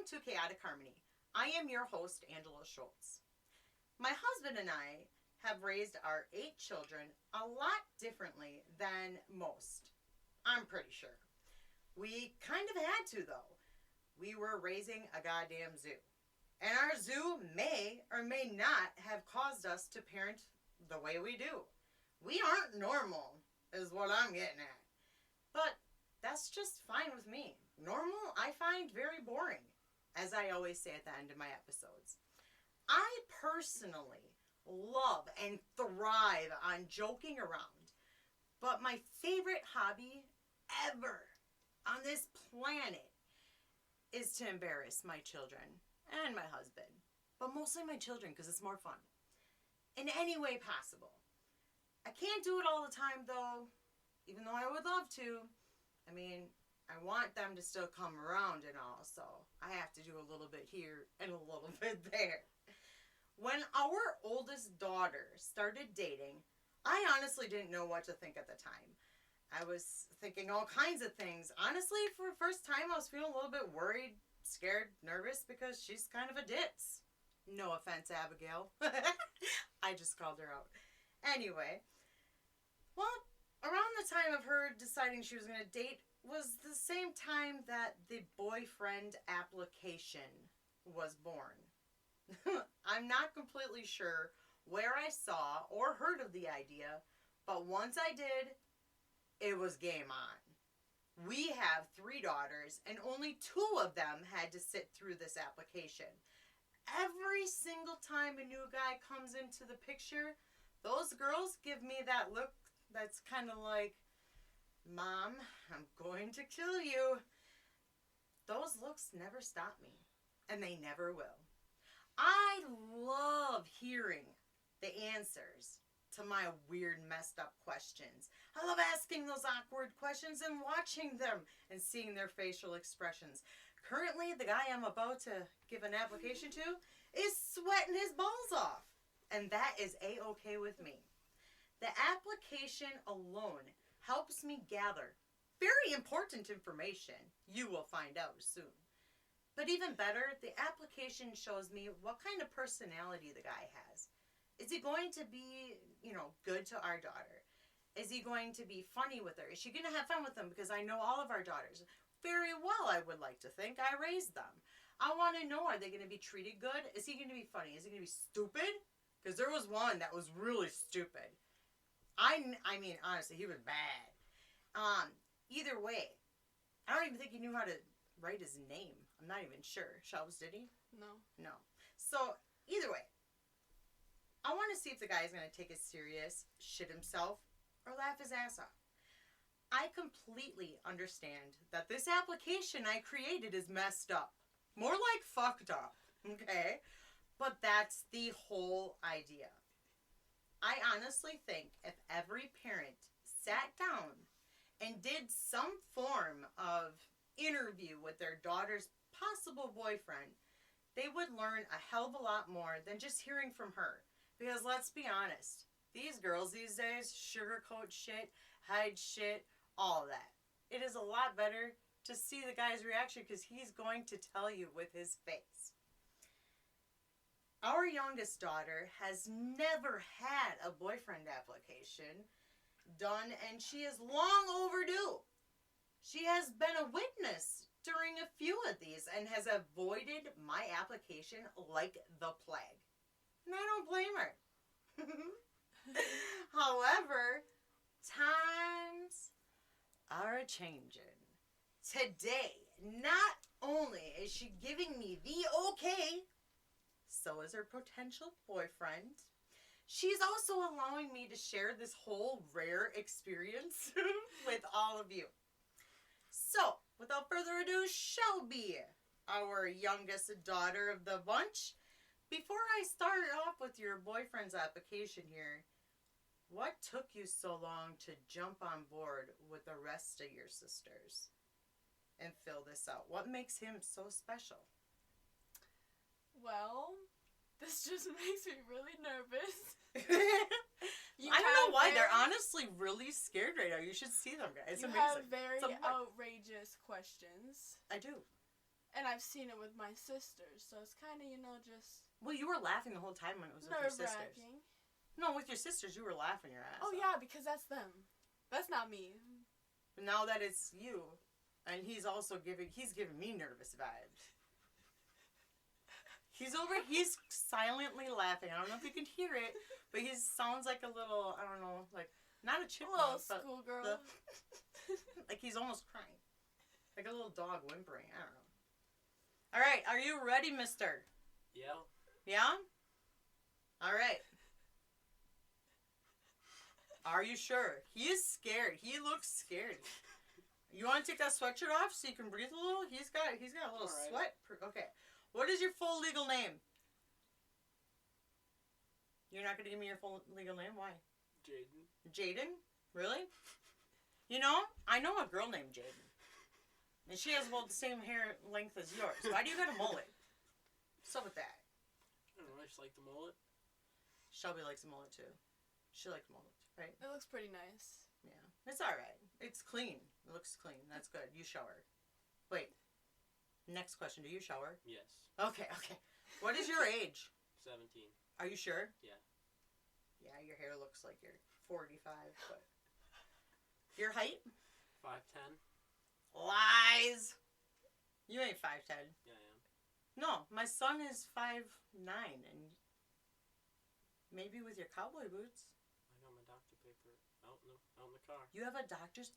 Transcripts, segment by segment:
Welcome to Chaotic Harmony. I am your host, Angela Schultz. My husband and I have raised our 8 children a lot differently than most. I'm pretty sure. We kind of had to, though. We were raising a goddamn zoo. And our zoo may or may not have caused us to parent the way we do. We aren't normal, is what I'm getting at. But that's just fine with me. Normal, I find very boring, as I always say at the end of my episodes. I personally love and thrive on joking around, but my favorite hobby ever on this planet is to embarrass my children and my husband, but mostly my children because it's more fun in any way possible. I can't do it all the time though, even though I would love to. I mean, I want them to still come around and all, so I have to do a little bit here and a little bit there. When our oldest daughter started dating, I honestly didn't know what to think at the time. I was thinking all kinds of things. Honestly, for the first time, I was feeling a little bit worried, scared, nervous because she's kind of a ditz. No offense, Abigail. I just called her out. Anyway, well, around the time of her deciding she was going to date was the same time that the boyfriend application was born. I'm not completely sure where I saw or heard of the idea, but once I did, it was game on. We have 3 daughters, and only 2 of them had to sit through this application. Every single time a new guy comes into the picture, those girls give me that look that's kind of like, Mom, I'm going to kill you. Those looks never stop me, and they never will. I love hearing the answers to my weird, messed up questions. I love asking those awkward questions and watching them and seeing their facial expressions. Currently, the guy I'm about to give an application to is sweating his balls off, and that is A-okay with me. The application alone helps me gather very important information. You will find out soon. But even better, the application shows me what kind of personality the guy has. Is he going to be, good to our daughter? Is he going to be funny with her? Is she going to have fun with them? Because I know all of our daughters very well, I would like to think. I raised them. I want to know, are they going to be treated good? Is he going to be funny? Is he going to be stupid? Because there was one that was really stupid. I mean, honestly, he was bad. Either way, I don't even think he knew how to write his name. I'm not even sure. Shelbi, did he? No. So, either way, I want to see if the guy is going to take it serious, shit himself, or laugh his ass off. I completely understand that this application I created is messed up. More like fucked up, okay? But that's the whole idea. I honestly think if every parent sat down and did some form of interview with their daughter's possible boyfriend, they would learn a hell of a lot more than just hearing from her. Because let's be honest, these girls these days sugarcoat shit, hide shit, all that. It is a lot better to see the guy's reaction because he's going to tell you with his face. Our youngest daughter has never had a boyfriend application done, and she is long overdue. She has been a witness during a few of these and has avoided my application like the plague. And I don't blame her. However, times are a-changin'. Today, not only is she giving me the okay, so is her potential boyfriend. She's also allowing me to share this whole rare experience with all of you. So, without further ado, Shelbi, our youngest daughter of the bunch. Before I start off with your boyfriend's application here, what took you so long to jump on board with the rest of your sisters and fill this out? What makes him so special? Well, this just makes me really nervous. I don't know why. They're honestly really scared right now. You should see them, guys. It's amazing. You have very outrageous questions. I do. And I've seen it with my sisters, so it's kind of, just Well, you were laughing the whole time when it was with your sisters. nerve-wracking. No, with your sisters, you were laughing your ass Oh, off. yeah, because that's them. That's not me. Now that it's you, and he's giving me nervous vibes. He's silently laughing. I don't know if you can hear it, but he sounds like a little, I don't know, like, not a A chipmunk, little schoolgirl. like he's almost crying. Like a little dog whimpering. I don't know. All right, are you ready, mister? Yeah. Yeah? All right. Are you sure? He is scared. He looks scared. You want to take that sweatshirt off so you can breathe a little? He's got a little All right. sweat. Okay. What is your full legal name? You're not going to give me your full legal name? Why? Jaden. Jaden? Really? I know a girl named Jaden. And she has about the same hair length as yours. Why do you got a mullet? What's up with that? I don't know, I just like the mullet. Shelby likes a mullet too. She likes mullets, right? It looks pretty nice. Yeah. It's alright. It's clean. It looks clean. That's good. You shower. Wait. Next question. Do you shower? Yes. Okay. What is your age? 17. Are you sure? Yeah. Yeah, your hair looks like you're 45, but... Your height? 5'10". Lies! You ain't 5'10". Yeah, I am. No, my son is 5'9", and maybe with your cowboy boots. I got my doctor paper out in the car. You have a doctor's...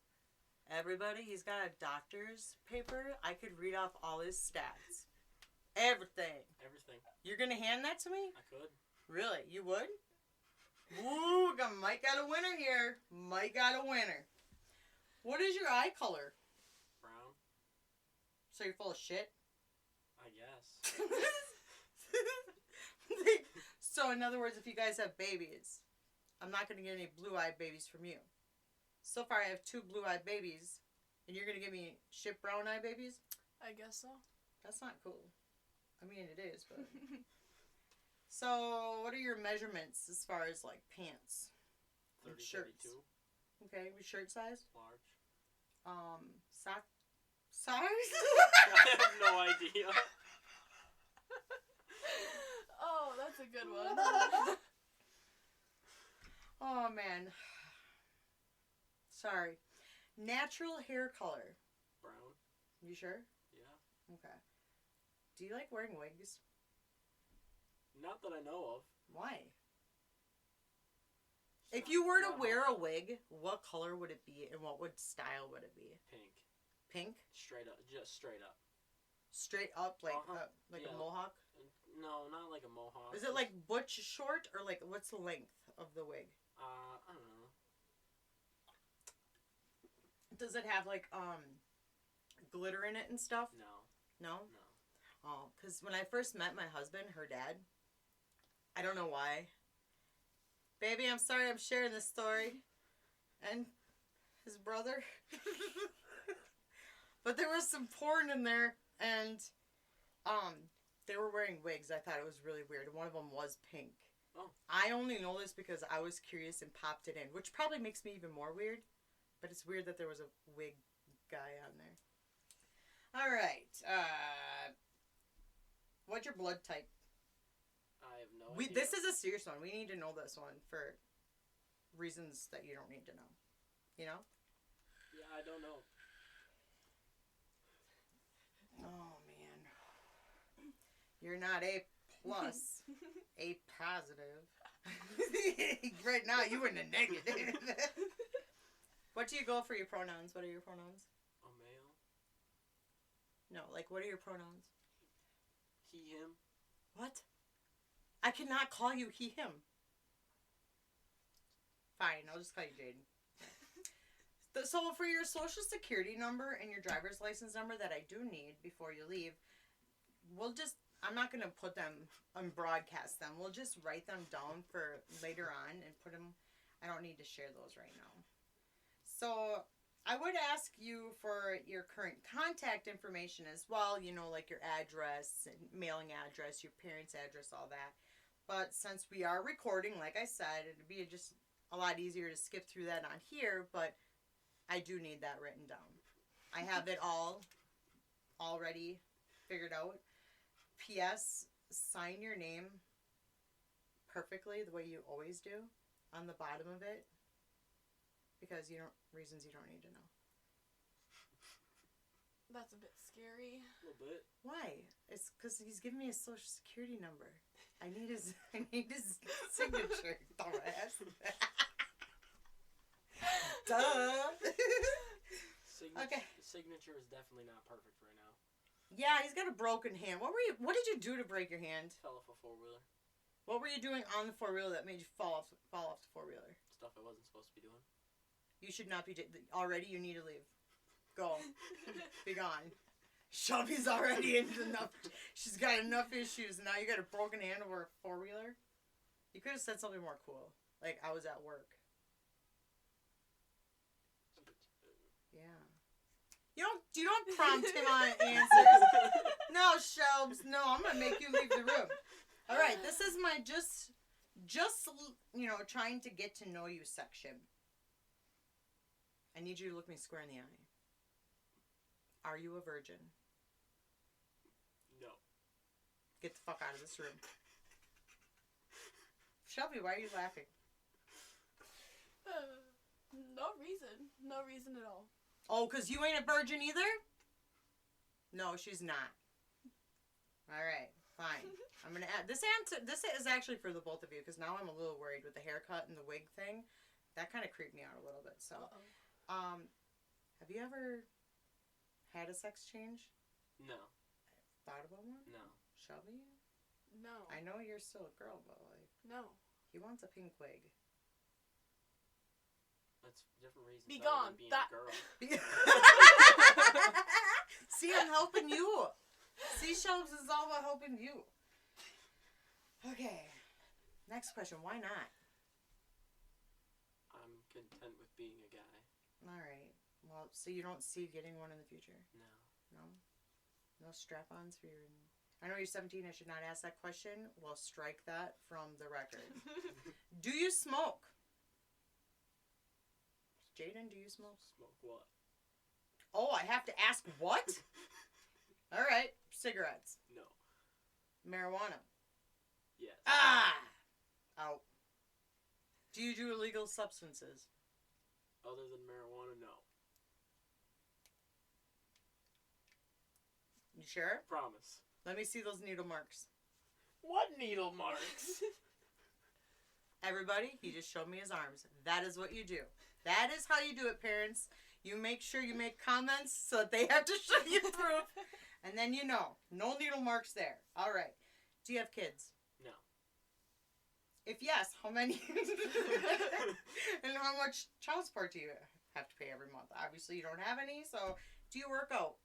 Everybody, he's got a doctor's paper. I could read off all his stats. Everything. Everything. You're gonna hand that to me? I could. Really? You would? Ooh, Mike got a winner here. Mike got a winner. What is your eye color? Brown. So you're full of shit? I guess. So in other words, if you guys have babies, I'm not going to get any blue-eyed babies from you. So far I have 2 blue-eyed babies, and you're going to give me shit brown-eyed babies? I guess so. That's not cool. I mean, it is, but... So, what are your measurements as far as, like, pants? 30, Shirts. 32. Okay, with shirt size? Large. Sock size? I have no idea. Oh, that's a good one. Oh, man. Sorry. Natural hair color. Brown. You sure? Yeah. Okay. Do you like wearing wigs? Not that I know of. Why? It's If you were to not wear hot. a wig, what color would it be and what style would it be? Pink. Pink? Straight up. Just straight up. Straight up, like Uh-huh. like Yeah. a mohawk? No, not like a mohawk. Is it like butch short or like what's the length of the wig? I don't know. Does it have like glitter in it and stuff? No. No? No. Oh, because when I first met my husband, her dad, I don't know why. Baby, I'm sorry I'm sharing this story. And his brother. But there was some porn in there, and they were wearing wigs. I thought it was really weird. One of them was pink. Oh. I only know this because I was curious and popped it in, which probably makes me even more weird. But it's weird that there was a wig guy on there. All right. What's your blood type? I have no idea. This is a serious one. We need to know this one for reasons that you don't need to know. You know? Yeah, I don't know. Oh, man. You're not A plus. A positive. Right now, you in the negative. What do you go for your pronouns? What are your pronouns? A male. No, like, what are your pronouns? He, him. What? I cannot call you he, him. Fine, I'll just call you Jaden. So for your social security number and your driver's license number that I do need before you leave, I'm not going to put them and broadcast them. We'll just write them down for later on and put them. I don't need to share those right now. So I would ask you for your current contact information as well, like your address, and mailing address, your parents' address, all that. But since we are recording, like I said, it'd be just a lot easier to skip through that on here, but I do need that written down. I have it all already figured out. P.S. Sign your name perfectly the way you always do on the bottom of it, because reasons you don't need to know. That's a bit scary. A little bit. Why? It's because he's giving me his social security number. I need his signature. Dumbass. Duh. Okay. Signature is definitely not perfect right now. Yeah, he's got a broken hand. What did you do to break your hand? Fell off a 4-wheeler. What were you doing on the 4-wheeler that made you fall off the 4-wheeler? Stuff I wasn't supposed to be doing. You should not be already. You need to leave. Go. Be gone. Shelby's already in enough. She's got enough issues. Now you got a broken hand over a 4-wheeler. You could have said something more cool, like I was at work. Yeah. You don't prompt him on answers. No, Shelbs. No, I'm gonna make you leave the room. All right. This is my just trying to get to know you section. I need you to look me square in the eye. Are you a virgin? No. Get the fuck out of this room. Shelby, why are you laughing? No reason. No reason at all. Oh, because you ain't a virgin either? No, she's not. All right, fine. I'm going to add... This is actually for the both of you, because now I'm a little worried with the haircut and the wig thing. That kind of creeped me out a little bit, so... Have you ever had a sex change? No. Thought about one? No. Shelby? No. I know you're still a girl, but like... No. He wants a pink wig. That's different reasons. Be gone. Being a girl. See, I'm helping you. See, Shelves is all about helping you. Okay. Next question. Why not? I'm content with being a guy. All right. Well, so you don't see getting one in the future? No. No? No strap-ons for your... I know you're 17. I should not ask that question. Well, strike that from the record. Do you smoke? Jaden, do you smoke? Smoke what? Oh, I have to ask what? All right. Cigarettes. No. Marijuana. Yes. Ah! Out. Do you do illegal substances? Other than marijuana, no. You sure? Promise. Let me see those needle marks. What needle marks? Everybody, he just showed me his arms. That is what you do. That is how you do it, parents. You make sure you make comments so that they have to show you proof. And then you know. No needle marks there. All right. Do you have kids? No. If yes, how many? And how much child support do you have to pay every month? Obviously, you don't have any, so do you work out?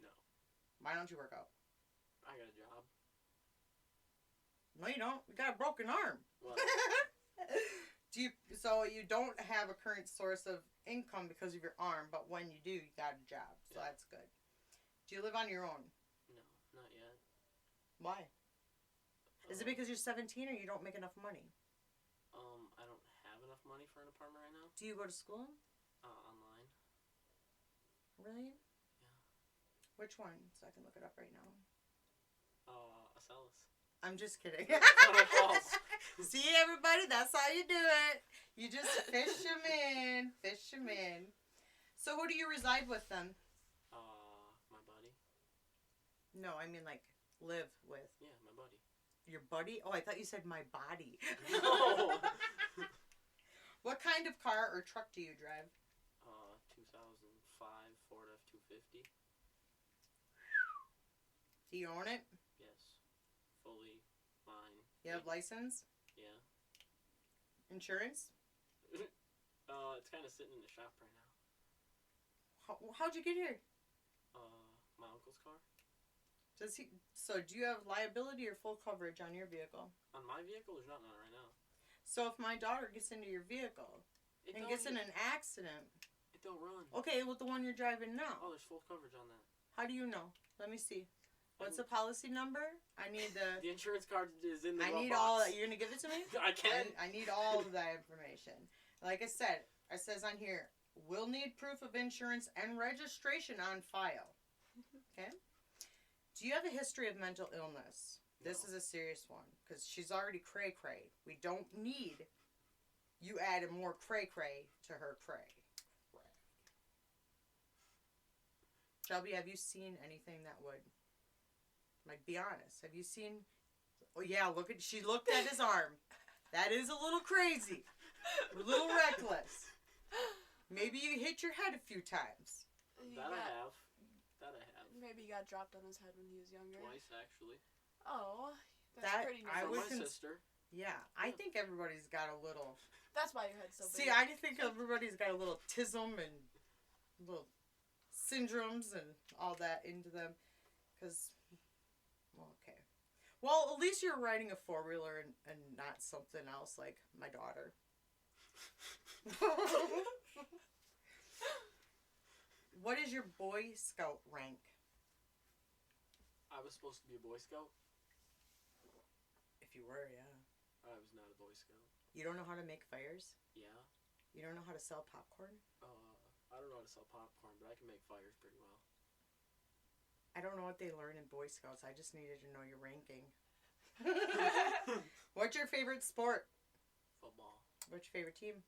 No. Why don't you work out? I got a job. No, you don't. You got a broken arm. What? So you don't have a current source of income because of your arm, but when you do, you got a job. So Yeah. that's good. Do you live on your own? No, not yet. Why? Is it because you're 17 or you don't make enough money? I don't have enough money for an apartment right now. Do you go to school? Online. Really? Yeah. Which one? So I can look it up right now. Acellus. I'm just kidding. Tunnel Falls. See, everybody, that's how you do it. You just fish them in. Fish them in. So who do you reside with then? My buddy. No, I mean like live with. Yeah, my buddy. Your buddy? Oh, I thought you said my body. No. What kind of car or truck do you drive? 2005 Ford F-250. Do you own it? Yes. Fully mine. You have license? Yeah. Insurance? It's kind of sitting in the shop right now. How'd you get here? My uncle's car. So do you have liability or full coverage on your vehicle? On my vehicle, there's not none right now. So if my daughter gets into your vehicle and gets in an accident... It don't run. Okay, with the one you're driving now. Oh, there's full coverage on that. How do you know? Let me see. What's the policy number? I need the... The insurance card is in the I glove need box. all that. You're going to give it to me? I can. I need all of that information. Like I said, it says on here, we'll need proof of insurance and registration on file. Okay? Do you have a history of mental illness? This No. is a serious one because she's already cray-cray. We don't need you add more cray-cray to her cray. Shelby, have you seen anything that would, like, be honest? Have you seen? Oh yeah, she looked at his arm. That is a little crazy, a little reckless. Maybe you hit your head a few times. That I have. Maybe he got dropped on his head when he was younger. Twice, actually. Oh, that's That- pretty I nice. would From my sister. Yeah, I think everybody's got a little. That's why your head's so big. See, I think everybody's got a little tism and little syndromes and all that into them. Because, well, okay. Well, at least you're riding a four-wheeler and not something else like my daughter. What is your Boy Scout rank? I was supposed to be a Boy Scout. If you were, yeah. I was not a Boy Scout. You don't know how to make fires? Yeah. You don't know how to sell popcorn? I don't know how to sell popcorn, but I can make fires pretty well. I don't know what they learn in Boy Scouts. I just needed to know your ranking. What's your favorite sport? Football. What's your favorite team?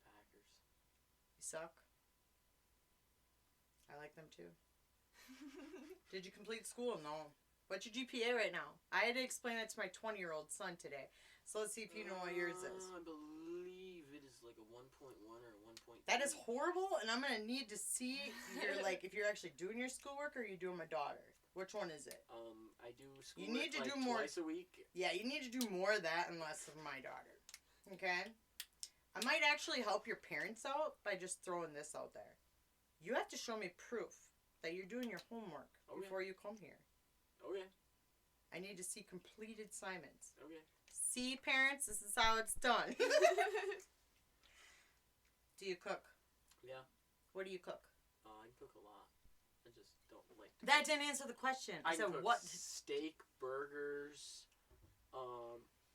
Packers. You suck. I like them too. Did you complete school? No. What's your GPA right now? I had to explain that to my 20-year-old son today. So let's see if you know what yours is. I believe it is like a 1.1 or a 1.2. That is horrible, and I'm gonna need to see if you're actually doing your schoolwork or you're doing my daughter. Which one is it? I do school. You need to like do more twice a week. Yeah, you need to do more of that and less of my daughter. Okay? I might actually help your parents out by just throwing this out there. You have to show me proof that you're doing your homework before you come here. Okay. I need to see completed assignments. Okay. See, parents, this is how it's done. Do you cook? Yeah. What do you cook? I can cook a lot. I just don't like to That cook. didn't answer the question. I said can cook what? steak, burgers,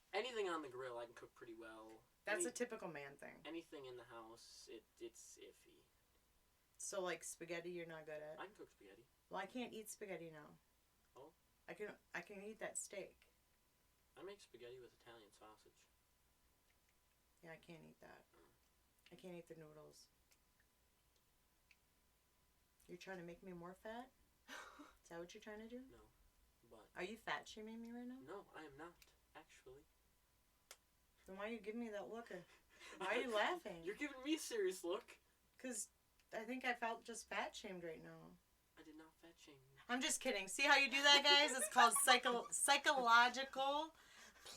anything on the grill I can cook pretty well. That's a typical man thing. Anything in the house, it's iffy. So, like, spaghetti you're not good at? I can cook spaghetti. Well, I can't eat spaghetti now. Oh? I can eat that steak. I make spaghetti with Italian sausage. Yeah, I can't eat that. I can't eat the noodles. You're trying to make me more fat? Is that what you're trying to do? No, but... Are you fat shaming me right now? No, I am not, actually. Then why are you giving me that look? Why are you laughing? You're giving me a serious look. Because I think I felt just fat shamed right now. I did not fat shame you. I'm just kidding. See how you do that, guys? It's called psychological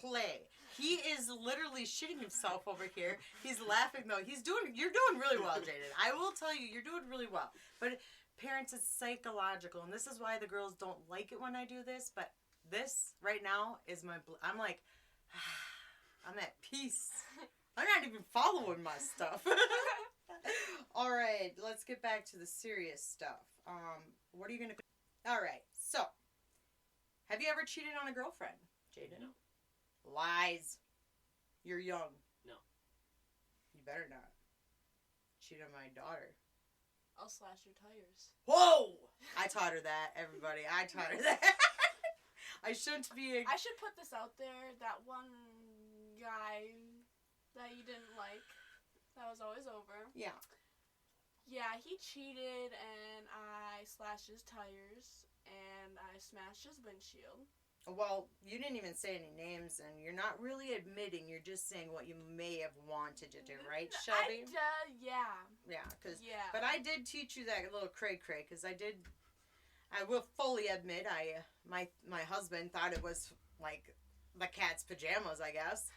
play. He is literally shitting himself over here. He's laughing though. You're doing really well, Jaden. I will tell you, you're doing really well. But parents, it's psychological, and this is why the girls don't like it when I do this. But this right now is I'm like, I'm at peace. I'm not even following my stuff. All right, let's get back to the serious stuff. What are you gonna? All right, so have you ever cheated on a girlfriend, Jaden? No. Lies. You're young. No. You better not. Cheat on my daughter. I'll slash your tires. Whoa! I taught her that, everybody. I taught her that. I shouldn't be. I should put this out there. That one guy that you didn't like, that was always over. Yeah. Yeah, he cheated, and I slashed his tires, and I smashed his windshield. Well, you didn't even say any names, and you're not really admitting. You're just saying what you may have wanted to do, right, Shelby? Yeah. Yeah, Yeah. But I did teach you that little cray-cray, because I will fully admit, my husband thought it was, like, the cat's pajamas, I guess.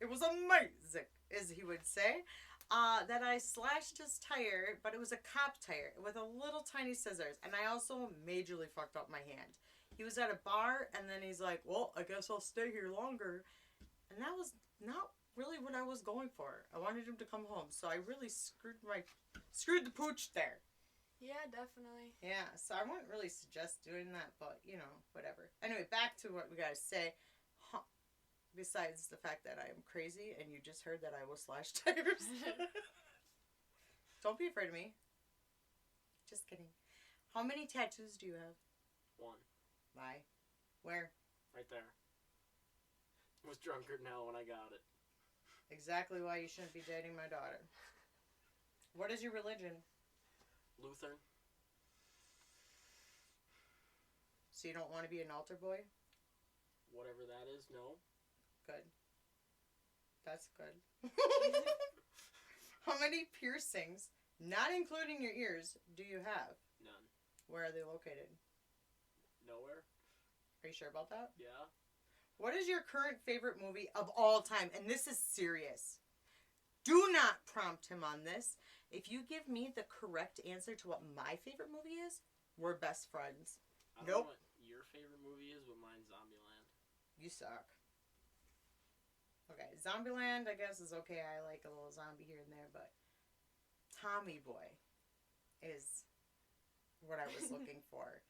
It was amazing, as he would say. That I slashed his tire, but it was a cop tire with a little tiny scissors, and I also majorly fucked up my hand. He was at a bar, and then he's like, well, I guess I'll stay here longer. And that was not really what I was going for. I wanted him to come home, so I really screwed the pooch there. Yeah, definitely. Yeah, so I wouldn't really suggest doing that, but, whatever. Anyway, back to what we gotta say. Besides the fact that I am crazy, and you just heard that I will slash tires. Don't be afraid of me. Just kidding. How many tattoos do you have? One. Lie. Where? Right there. Was drunker than hell when I got it. Exactly why you shouldn't be dating my daughter. What is your religion? Lutheran. So you don't want to be an altar boy? Whatever that is, no. Good. That's good. How many piercings, not including your ears, do you have? None. Where are they located? Nowhere. Are you sure about that? Yeah. What is your current favorite movie of all time? And this is serious. Do not prompt him on this. If you give me the correct answer to what my favorite movie is, we're best friends. I don't know what your favorite movie is, but mine's Zombieland. You suck. Okay, Zombieland, I guess, is okay. I like a little zombie here and there, but Tommy Boy is what I was looking for.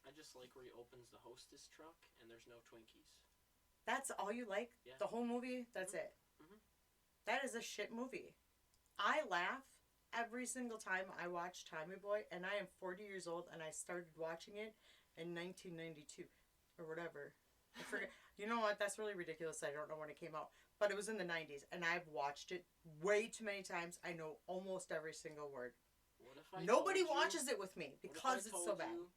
I just like where he opens the hostess truck and there's no Twinkies. That's all you like? Yeah. The whole movie? That's it? Mhm. That is a shit movie. I laugh every single time I watch Tommy Boy, and I am 40 years old, and I started watching it in 1992 or whatever. I forget. You know what? That's really ridiculous. I don't know when it came out, but it was in the 90s, and I've watched it way too many times. I know almost every single word. What if I Nobody told you- watches it with me because what if I it's so told bad. you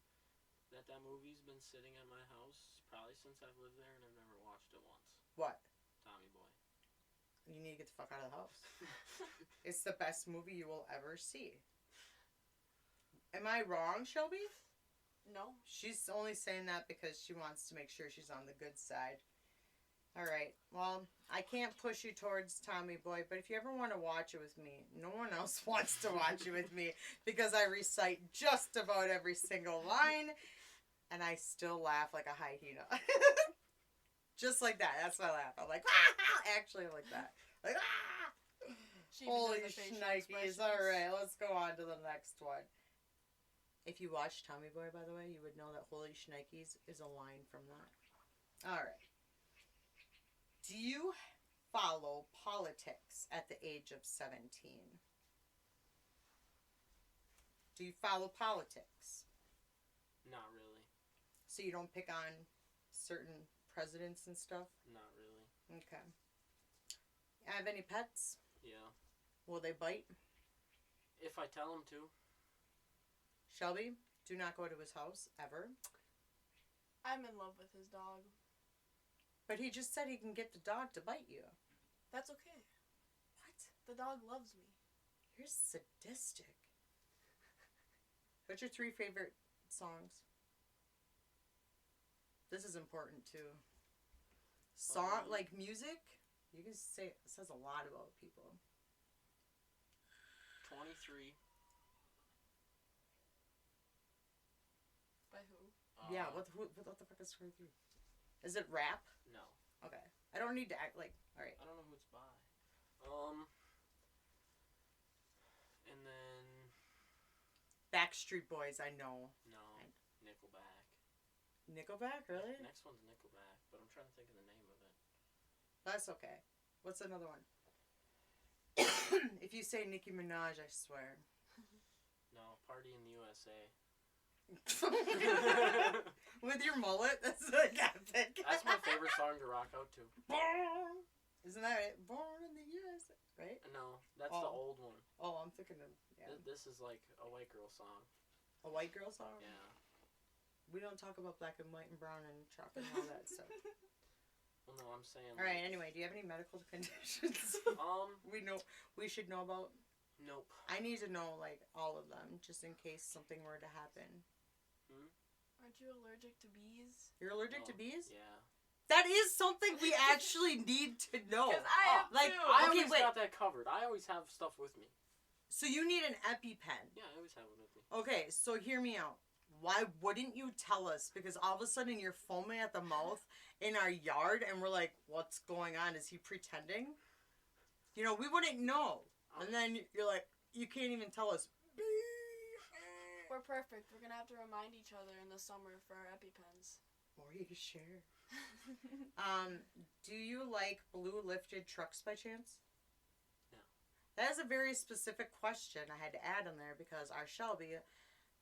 that movie's been sitting at my house probably since I've lived there and I've never watched it once. What? Tommy Boy. You need to get the fuck out of the house. It's the best movie you will ever see. Am I wrong, Shelby? No. She's only saying that because she wants to make sure she's on the good side. Alright, well, I can't push you towards Tommy Boy, but if you ever want to watch it with me, no one else wants to watch it with me because I recite just about every single line, and I still laugh like a hyena. Just like that. That's my laugh. I'm like, ah! Actually, I'm like that. Like, ah! She even Holy does the facial shnikes. expressions. Alright, let's go on to the next one. If you watch Tommy Boy, by the way, you would know that Holy Shnikes is a line from that. Alright. Do you follow politics at the age of 17? Do you follow politics? Not really. So you don't pick on certain presidents and stuff? Not really. Okay. Have any pets? Yeah. Will they bite? If I tell him to. Shelby, do not go to his house, ever. I'm in love with his dog. But he just said he can get the dog to bite you. That's okay. What? The dog loves me. You're sadistic. What's your 3 favorite songs? This is important too. Like music, you can say, it says a lot about people. 23. By who? Yeah, what the fuck is 23? Is it rap? No. Okay. I don't need to act like, alright. I don't know who it's by. And then Backstreet Boys, I know. no, Nickelback. Nickelback, really? Next one's Nickelback, but I'm trying to think of the name of it. That's okay. What's another one? If you say Nicki Minaj, I swear. No, Party in the USA. With your mullet? That's like epic. That's my favorite song to rock out to. Born. Isn't that it? Born in the USA, right? No, that's the Oh. old one. Oh, I'm thinking of, yeah. This is like a white girl song. A white girl song? Yeah. We don't talk about black and white and brown and chocolate and all that stuff. Well, no, I'm saying. Alright, anyway, do you have any medical conditions we should know about? Nope. I need to know, like, all of them, just in case something were to happen. Aren't you allergic to bees? You're allergic to bees? Yeah. That is something we actually need to know. Because I am like, too. I Okay, always wait. got that covered. I always have stuff with me. So you need an EpiPen. Yeah, I always have it with me. Okay, so hear me out. Why wouldn't you tell us? Because all of a sudden you're foaming at the mouth in our yard, and we're like, what's going on? Is he pretending? You know, we wouldn't know. And then you're like, you can't even tell us. We're perfect. We're going to have to remind each other in the summer for our EpiPens. Or you can share. Do you like blue lifted trucks by chance? No. That is a very specific question I had to add in there because our Shelby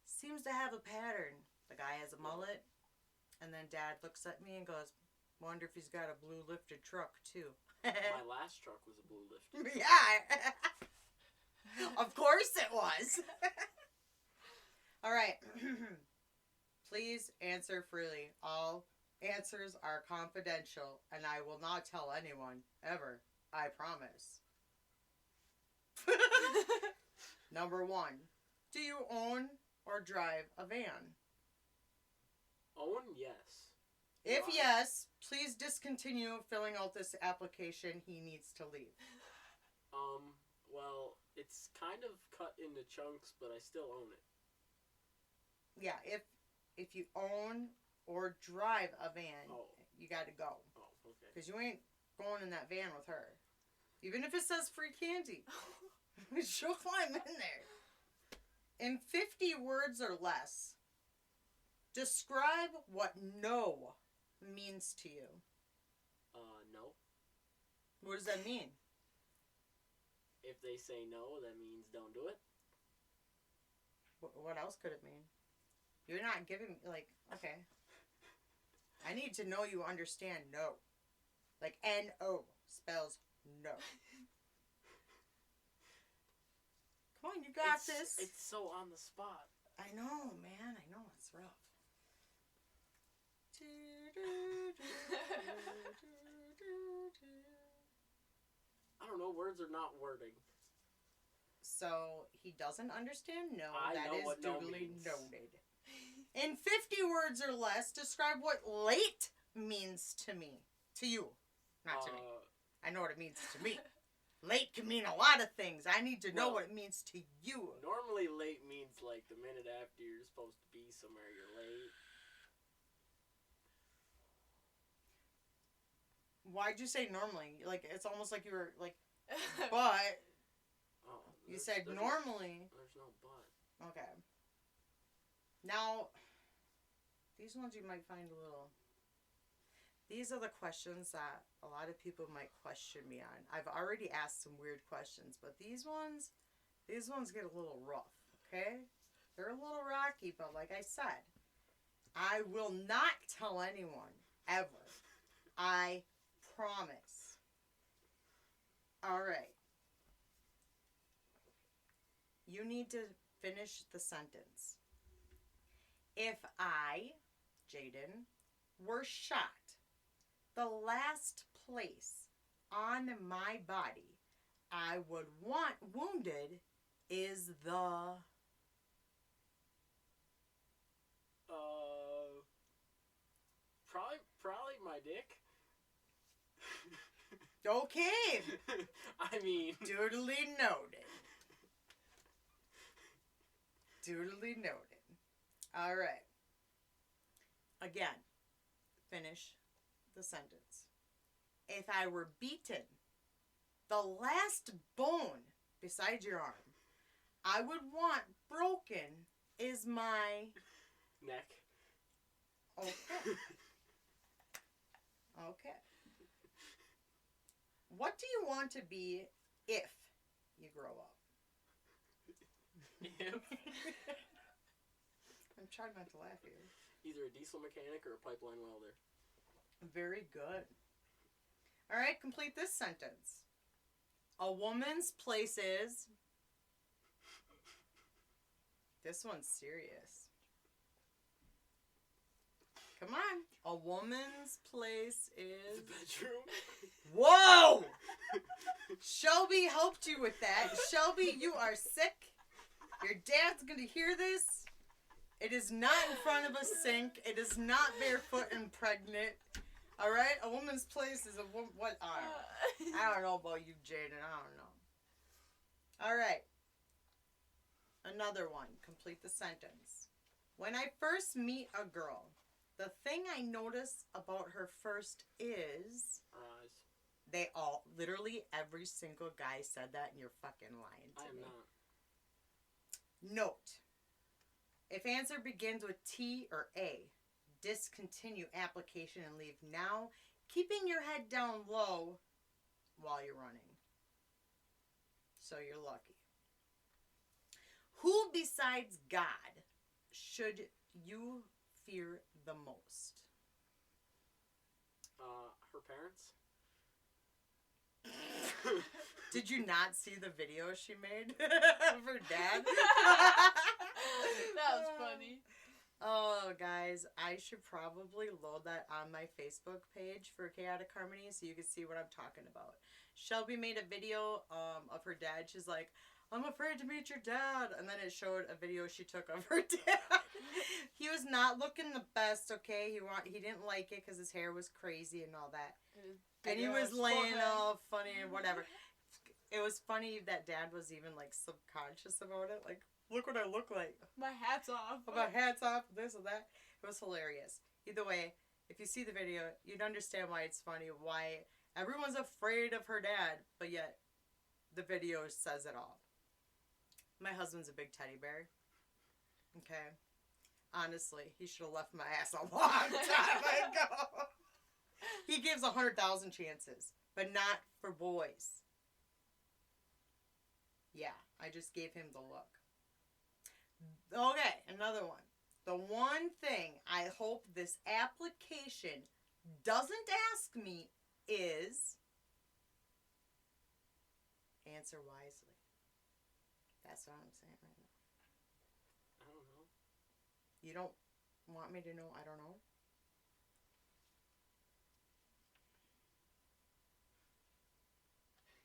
seems to have a pattern. The guy has a mullet. And then Dad looks at me and goes, wonder if he's got a blue lifted truck, too. My last truck was a blue lift. Yeah. Of course it was. All right. Please answer freely. All answers are confidential, and I will not tell anyone, ever. I promise. Number 1. Do you own or drive a van? Owen, yes. If Why? yes, please discontinue filling out this application. He needs to leave. Well, it's kind of cut into chunks, but I still own it. Yeah, if you own or drive a van, you got to go. Oh, okay. Because you ain't going in that van with her. Even if it says free candy. She'll climb in there. In 50 words or less, describe what no means to you. No. What does that mean? If they say no, that means don't do it. What else could it mean? You're not giving, like, okay. I need to know you understand no. Like, N-O spells no. Come on, you got this. It's so on the spot. I know, man. I know. It's rough. I don't know. Words are not wording. So, he doesn't understand no. I That know is what no duly means. noted. In 50 words or less, describe what late means to me. To you. Not to me. I know what it means to me. Late can mean a lot of things. I need to know what it means to you. Normally, late means like the minute after you're supposed to be somewhere, you're late. Why'd you say normally? Like, it's almost like you were like, but. Oh, You said there's normally. There's no but. Okay. Now, these ones you might find a little. These are the questions that a lot of people might question me on. I've already asked some weird questions, but these ones get a little rough, okay? They're a little rocky, but like I said, I will not tell anyone, ever. I promise. All right. You need to finish the sentence. If I, Jaden, were shot, the last place on my body I would want wounded is the... Probably my dick. Okay. I mean... Duly noted. Duly noted. All right. Again, finish the sentence. If I were beaten, the last bone beside your arm I would want broken is my... neck. Okay. Okay. What do you want to be if you grow up? If? I'm trying not to laugh here. Either a diesel mechanic or a pipeline welder. Very good. All right, complete this sentence. A woman's place is... This one's serious. Come on. A woman's place is... The bedroom. Whoa! Shelby helped you with that. Shelby, you are sick. Your dad's going to hear this. It is not in front of a sink. It is not barefoot and pregnant. All right? A woman's place is a woman... What? I don't know about you, Jaden. I don't know. All right. Another one. Complete the sentence. When I first meet a girl, the thing I notice about her first is... Her eyes. They all... Literally every single guy said that, and you're fucking lying to I am me. not. Note. If answer begins with T or A, discontinue application and leave now, keeping your head down low while you're running. So you're lucky. Who besides God should you fear the most? parents? Did you not see the video she made of her dad? That was funny. Oh, guys, I should probably load that on my Facebook page for Chaotic Harmony so you can see what I'm talking about. Shelby made a video of her dad. She's like, I'm afraid to meet your dad. And then it showed a video she took of her dad. He was not looking the best, okay? He didn't like it because his hair was crazy and all that. And he was laying all funny and whatever. It was funny that dad was even, like, subconscious about it. Like, look what I look like. My hat's off. My hat's off, this and that. It was hilarious. Either way, if you see the video, you'd understand why it's funny, why everyone's afraid of her dad, but yet the video says it all. My husband's a big teddy bear. Okay? Honestly, he should have left my ass a long time ago. He gives 100,000 chances, but not for boys. Yeah, I just gave him the look. Okay, another one. The one thing I hope this application doesn't ask me is answer wisely. That's what I'm saying right now. I don't know. You don't want me to know I don't know?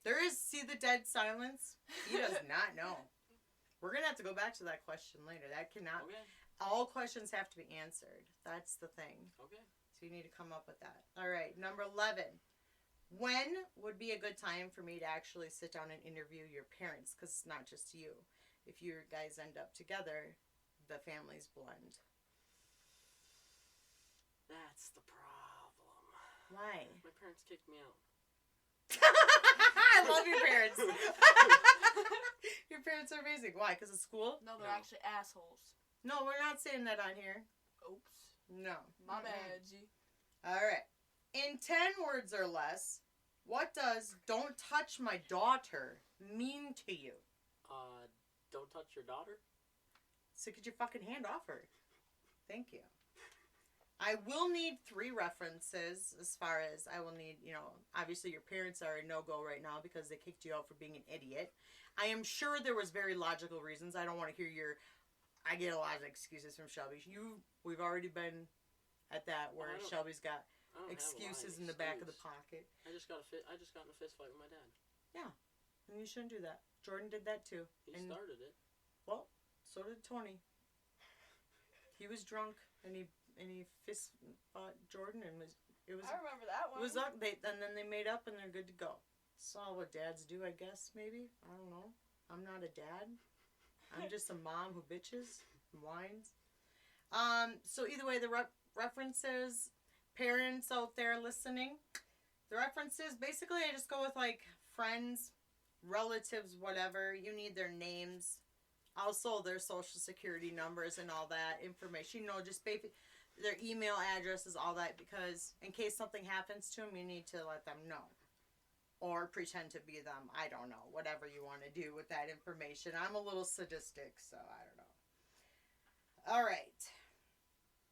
There is, see the dead silence? He does not know. We're going to have to go back to that question later. That cannot, Okay. all questions have to be answered. That's the thing. Okay. So you need to come up with that. All right, number 11. When would be a good time for me to actually sit down and interview your parents? Because it's not just you. If you guys end up together, the families blend. That's the problem. Why? My parents kicked me out. I love your parents. Your parents are amazing. Why? Because of school? No, they're No. actually assholes. No, we're not saying that on here. Oops. No. My Mm-mm. bad, G. All right. In 10 words or less, what does "don't touch my daughter" mean to you? Don't touch your daughter? So get your fucking hand off her. Thank you. I will need 3 references as far as I will need, obviously your parents are a no-go right now because they kicked you out for being an idiot. I am sure there was very logical reasons. I don't want to hear I get a lot of excuses from Shelby. We've already been at that where Shelby's got I don't excuses have a in the back of the excuse. pocket. I just got in a fist fight with my dad. And you shouldn't do that. Jordan did that too. He And, started it. well, so did Tony. He was drunk and he fist fought Jordan and it was I remember that one. it was and then they made up and they're good to go. That's all what dads do, I guess, maybe. I don't know. I'm not a dad. I'm just a mom who bitches and whines. So either way, the references, parents out there listening, the references, basically I just go with like friends, relatives, whatever. You need their names, also their social security numbers and all that information. Just their email addresses, all that, because in case something happens to them, you need to let them know. Or pretend to be them. I don't know. Whatever you want to do with that information. I'm a little sadistic, so I don't know. All right.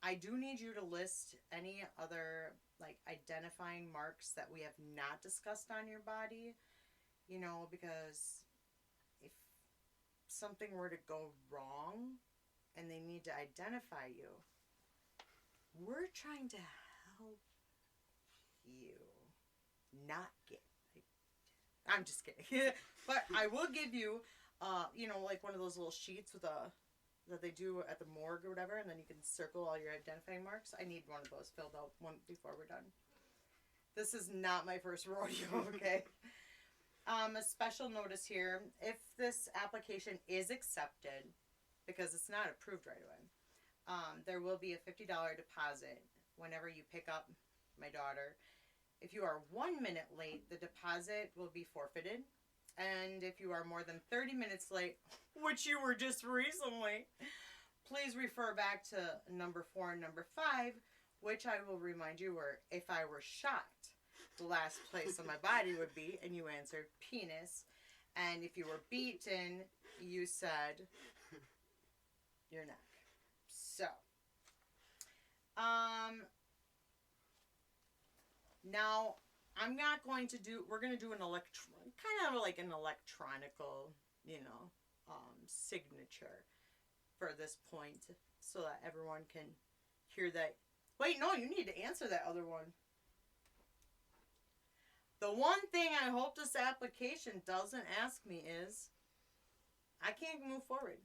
I do need you to list any other, like, identifying marks that we have not discussed on your body. Because if something were to go wrong and they need to identify you, we're trying to help you not get. I'm just kidding. But I will give you, like one of those little sheets with that they do at the morgue or whatever, and then you can circle all your identifying marks. I need one of those filled out before we're done. This is not my first rodeo, okay? A special notice here, if this application is accepted, because it's not approved right away, there will be a $50 deposit whenever you pick up my daughter. If you are 1 minute late, the deposit will be forfeited. And if you are more than 30 minutes late, which you were just recently, please refer back to number 4 and number 5, which I will remind you were if I were shot, the last place on my body would be, and you answered penis. And if you were beaten, you said your neck. So, now I'm not going to do. We're going to do an kind of like an electronical, signature for this point, so that everyone can hear that. Wait, no, you need to answer that other one. The one thing I hope this application doesn't ask me is, I can't move forward.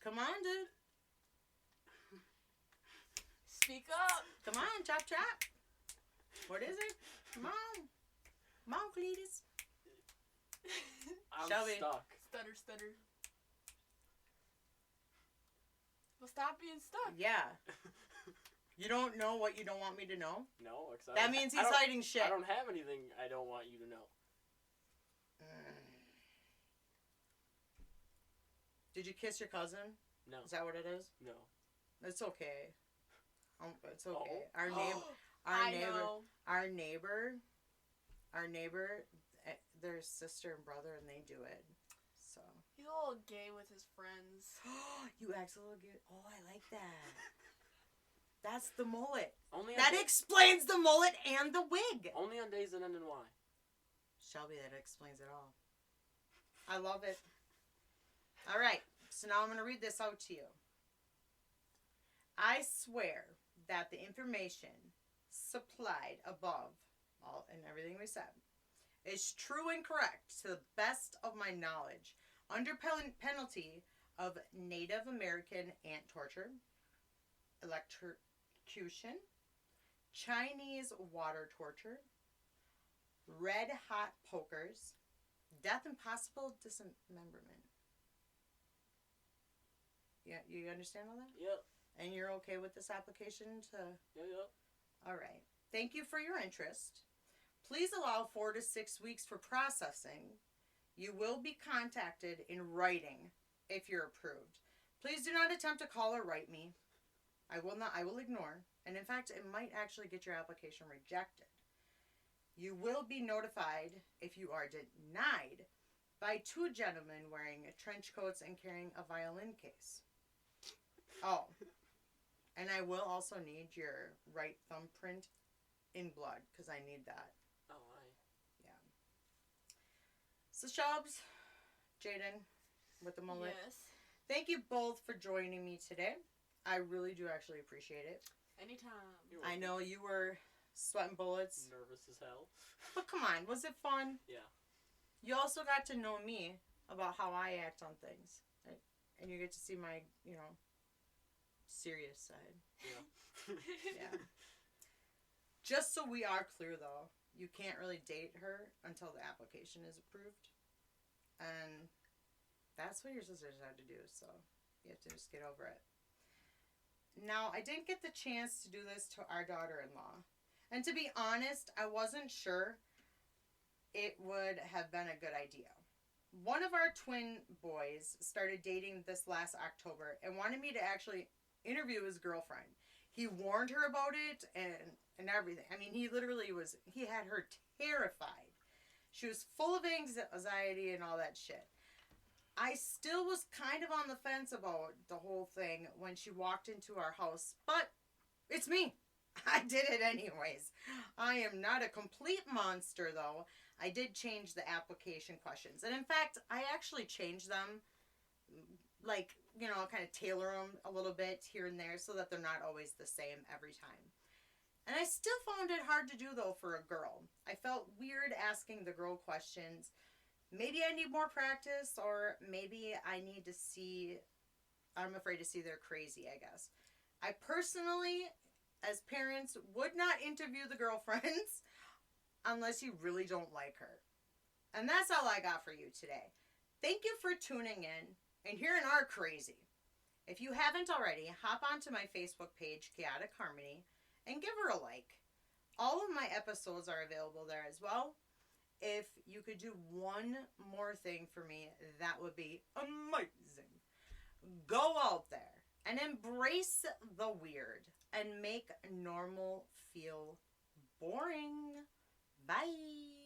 Come on, dude. Speak up. Come on, chop chop. What is it? Come on. Come on, Cletus. I'm Shelbi. stuck. Stutter. Well, stop being stuck. Yeah. You don't know what you don't want me to know? No, because That means he's hiding shit. I don't have anything I don't want you to know. Did you kiss your cousin? No. Is that what it is? No. It's okay. It's okay. Uh-oh. Our neighbor, their sister and brother, and they do it. So. He's a little gay with his friends. You act a little gay. Oh, I like that. That's the mullet. That explains the mullet and the wig. Only on days that end in Y. Shelby, that explains it all. I love it. All right. So now I'm going to read this out to you. I swear that the information supplied above, all and everything we said, is true and correct to the best of my knowledge, under penalty of Native American ant torture, electrocution, Chinese water torture, red hot pokers, death and possible dismemberment. Yeah, you understand all that? Yep. And you're okay with this application to... Yep. All right. Thank you for your interest. Please allow 4 to 6 weeks for processing. You will be contacted in writing if you're approved. Please do not attempt to call or write me. I will ignore. And in fact, it might actually get your application rejected. You will be notified if you are denied by 2 gentlemen wearing trench coats and carrying a violin case. Oh, and I will also need your right thumbprint in blood, because I need that. Oh, aye. Yeah. So, Shelbs, Jaden, with the mullet. Yes. Thank you both for joining me today. I really do actually appreciate it. Anytime. I know you were sweating bullets. Nervous as hell. But come on, was it fun? Yeah. You also got to know me about how I act on things. Right? And you get to see my, serious side. Yeah. Yeah. Just so we are clear, though, you can't really date her until the application is approved. And that's what your sisters have to do, so you have to just get over it. Now, I didn't get the chance to do this to our daughter-in-law. And to be honest, I wasn't sure it would have been a good idea. One of our twin boys started dating this last October and wanted me to actually interview his girlfriend. He warned her about it and everything. I mean, he had her terrified. She was full of anxiety and all that shit. I still was kind of on the fence about the whole thing when she walked into our house, but it's me. I did it anyways. I am not a complete monster, though. I did change the application questions. And in fact, I actually changed them, kind of tailor them a little bit here and there so that they're not always the same every time. And I still found it hard to do, though, for a girl. I felt weird asking the girl questions. Maybe I need more practice, or maybe I'm afraid to see they're crazy, I guess. I personally, as parents, would not interview the girlfriends unless you really don't like her. And that's all I got for you today. Thank you for tuning in and hearing our crazy. If you haven't already, hop onto my Facebook page, Chaotic Harmony, and give her a like. All of my episodes are available there as well. If you could do one more thing for me, that would be amazing. Go out there and embrace the weird and make normal feel boring. Bye.